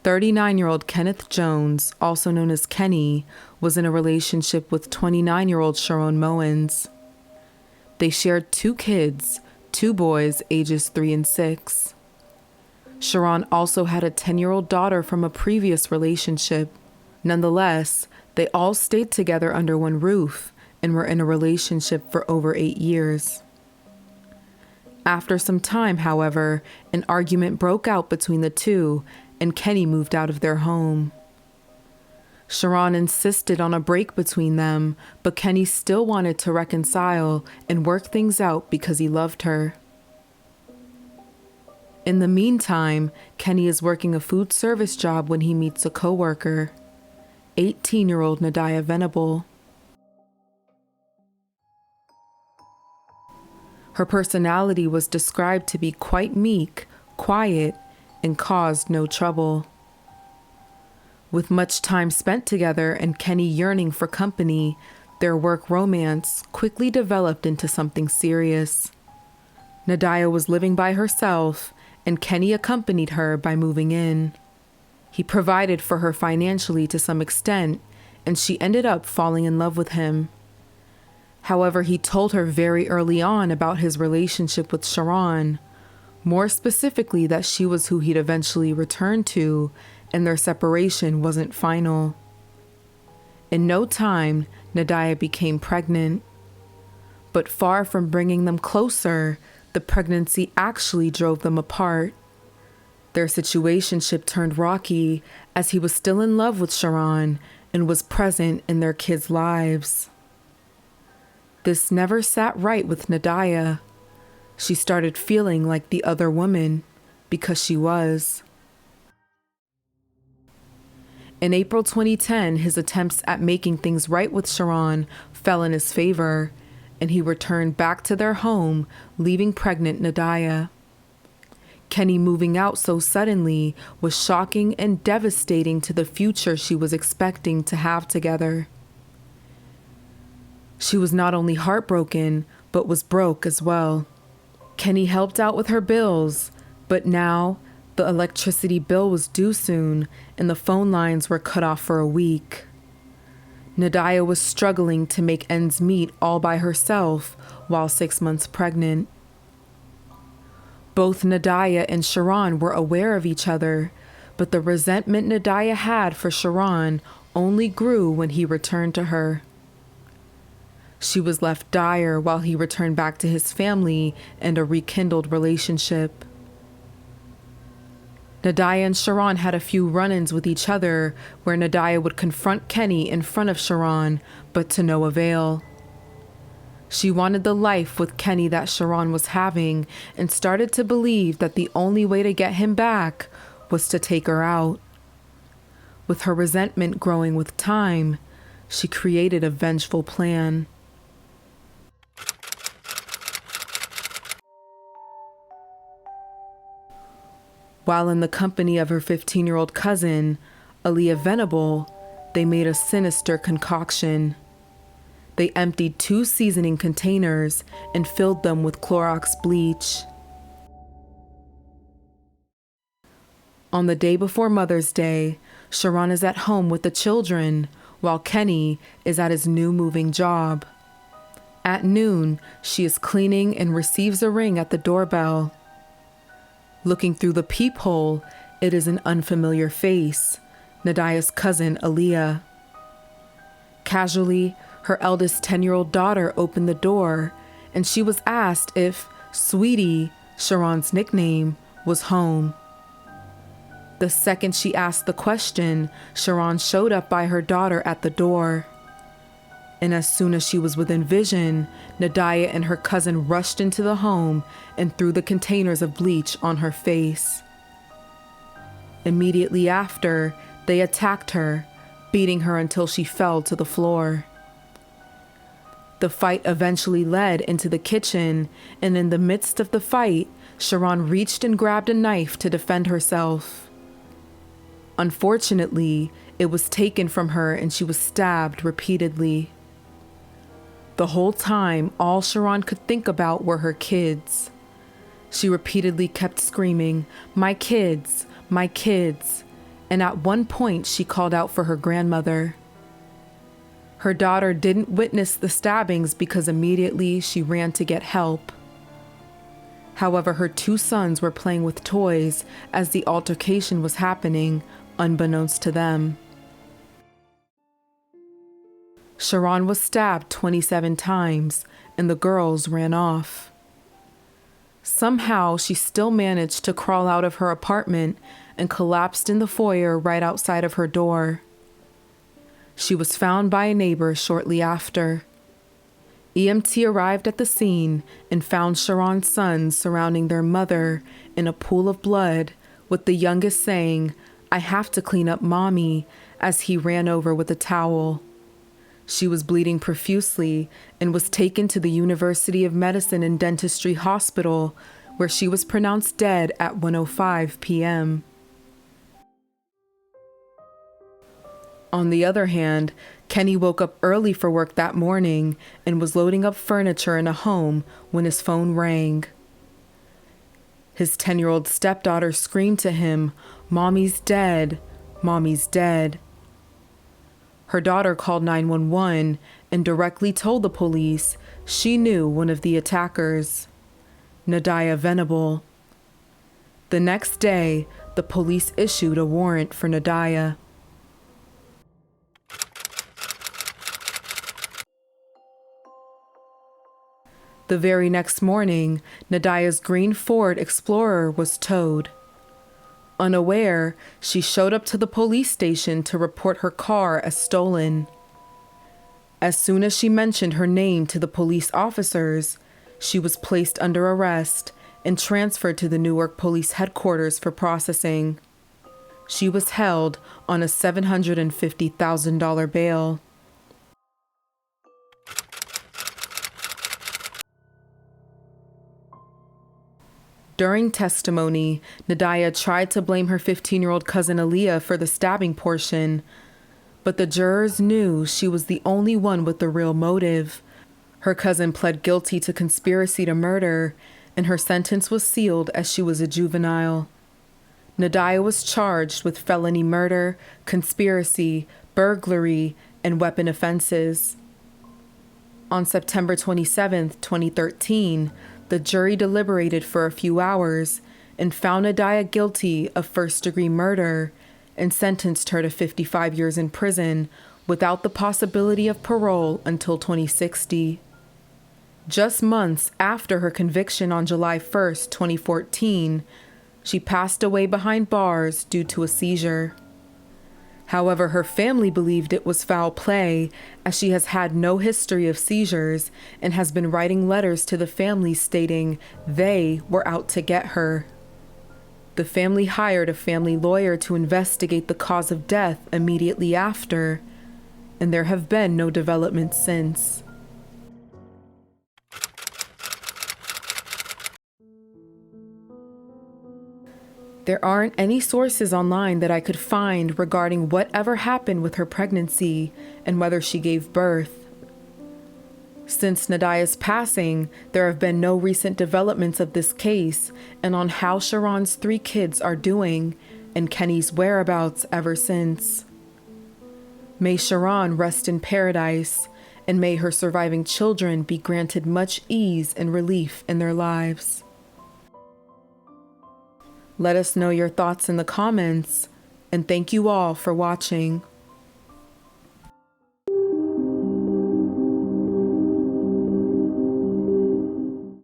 39-year-old Kenneth Jones, also known as Kenny, was in a relationship with 29-year-old Sha-Ron Moens. They shared 2 kids, 2 boys ages 3 and 6. Sha-Ron also had a 10-year-old daughter from a previous relationship. Nonetheless, they all stayed together under one roof and were in a relationship for over 8 years. After some time, however, an argument broke out between the two, and Kenny moved out of their home. Sha-Ron insisted on a break between them, but Kenny still wanted to reconcile and work things out because he loved her. In the meantime, Kenny is working a food service job when he meets a coworker, 18-year-old Nadiyah Venable. Her personality was described to be quite meek, quiet, and caused no trouble. With much time spent together and Kenny yearning for company, their work romance quickly developed into something serious. Nadiyah was living by herself, and Kenny accompanied her by moving in. He provided for her financially to some extent, and she ended up falling in love with him. However, he told her very early on about his relationship with Sha-Ron, more specifically that she was who he'd eventually return to, and their separation wasn't final. In no time, Nadiyah became pregnant. But far from bringing them closer, the pregnancy actually drove them apart. Their situationship turned rocky as he was still in love with Sha-Ron and was present in their kids' lives. This never sat right with Nadiyah. She started feeling like the other woman, because she was. In April 2010, his attempts at making things right with Sha-Ron fell in his favor, and he returned back to their home, leaving pregnant Nadiyah. Kenny moving out so suddenly was shocking and devastating to the future she was expecting to have together. She was not only heartbroken, but was broke as well. Kenny helped out with her bills, but now the electricity bill was due soon and the phone lines were cut off for a week. Nadiyah was struggling to make ends meet all by herself while 6 months pregnant. Both Nadiyah and Sha-Ron were aware of each other, but the resentment Nadiyah had for Sha-Ron only grew when he returned to her. She was left dire while he returned back to his family and a rekindled relationship. Nadiyah and Sha-Ron had a few run-ins with each other where Nadiyah would confront Kenny in front of Sha-Ron, but to no avail. She wanted the life with Kenny that Sha-Ron was having and started to believe that the only way to get him back was to take her out. With her resentment growing with time, she created a vengeful plan. While in the company of her 15-year-old cousin, Nadiyah Venable, they made a sinister concoction. They emptied 2 seasoning containers and filled them with Clorox bleach. On the day before Mother's Day, Sha-Ron is at home with the children, while Kenny is at his new moving job. At noon, she is cleaning and receives a ring at the doorbell. Looking through the peephole, it is an unfamiliar face, Nadiyah's cousin, Aaliyah. Casually, her eldest 10-year-old daughter opened the door, and she was asked if Sweetie, Sha-Ron's nickname, was home. The second she asked the question, Sha-Ron showed up by her daughter at the door. And as soon as she was within vision, Nadiyah and her cousin rushed into the home and threw the containers of bleach on her face. Immediately after, they attacked her, beating her until she fell to the floor. The fight eventually led into the kitchen, and in the midst of the fight, Sha-Ron reached and grabbed a knife to defend herself. Unfortunately, it was taken from her and she was stabbed repeatedly. The whole time, all Sha-Ron could think about were her kids. She repeatedly kept screaming, "My kids, my kids," and at one point she called out for her grandmother. Her daughter didn't witness the stabbings because immediately she ran to get help. However, her two sons were playing with toys as the altercation was happening, unbeknownst to them. Sha-Ron was stabbed 27 times, and the girls ran off. Somehow, she still managed to crawl out of her apartment and collapsed in the foyer right outside of her door. She was found by a neighbor shortly after. EMT arrived at the scene and found Sha-Ron's sons surrounding their mother in a pool of blood, with the youngest saying, "I have to clean up mommy," as he ran over with a towel. She was bleeding profusely and was taken to the University of Medicine and Dentistry Hospital, where she was pronounced dead at 1:05 p.m. On the other hand, Kenny woke up early for work that morning and was loading up furniture in a home when his phone rang. His 10-year-old stepdaughter screamed to him, "Mommy's dead, Mommy's dead." Her daughter called 911 and directly told the police she knew one of the attackers, Nadiyah Venable. The next day, the police issued a warrant for Nadiyah. The very next morning, Nadiyah's green Ford Explorer was towed. Unaware, she showed up to the police station to report her car as stolen. As soon as she mentioned her name to the police officers, she was placed under arrest and transferred to the Newark Police Headquarters for processing. She was held on a $750,000 bail. During testimony, Nadiyah tried to blame her 15-year-old cousin Aaliyah for the stabbing portion, but the jurors knew she was the only one with the real motive. Her cousin pled guilty to conspiracy to murder, and her sentence was sealed as she was a juvenile. Nadiyah was charged with felony murder, conspiracy, burglary, and weapon offenses. On September 27, 2013, the jury deliberated for a few hours and found Nadiyah guilty of first-degree murder and sentenced her to 55 years in prison without the possibility of parole until 2060. Just months after her conviction on July 1, 2014, she passed away behind bars due to a seizure. However, her family believed it was foul play, as she has had no history of seizures and has been writing letters to the family stating they were out to get her. The family hired a family lawyer to investigate the cause of death immediately after, and there have been no developments since. There aren't any sources online that I could find regarding whatever happened with her pregnancy and whether she gave birth. Since Nadiyah's passing, there have been no recent developments of this case and on how Sha-Ron's 3 kids are doing and Kenny's whereabouts ever since. May Sha-Ron rest in paradise, and may her surviving children be granted much ease and relief in their lives. Let us know your thoughts in the comments, and thank you all for watching.